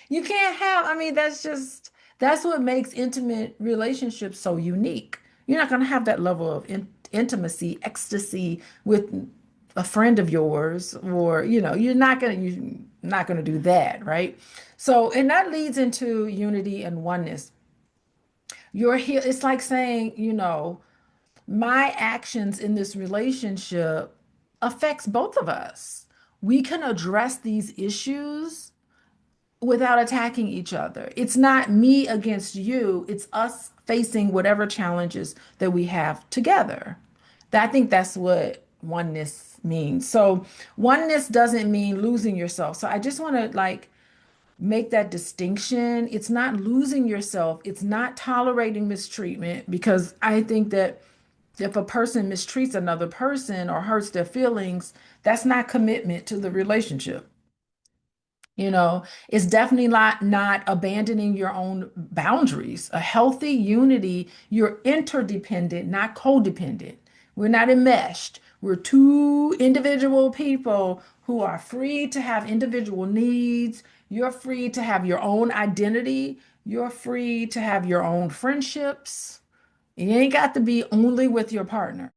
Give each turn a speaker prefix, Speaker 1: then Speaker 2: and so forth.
Speaker 1: You can't have, I mean, that's what makes intimate relationships so unique. You're not going to have that level of intimacy, ecstasy with a friend of yours, or, you're not going to do that, right? So, and that leads into unity and oneness. You're here, it's like saying, my actions in this relationship affects both of us. We can address these issues without attacking each other. It's not me against you, it's us facing whatever challenges that we have together. I think that's what oneness means. So, oneness doesn't mean losing yourself. So, I just want to like make that distinction. It's not losing yourself, it's not tolerating mistreatment, because I think that if a person mistreats another person or hurts their feelings, that's not commitment to the relationship. It's definitely not abandoning your own boundaries. A healthy unity, you're interdependent, not codependent. We're not enmeshed. We're two individual people who are free to have individual needs. You're free to have your own identity. You're free to have your own friendships. You ain't got to be only with your partner.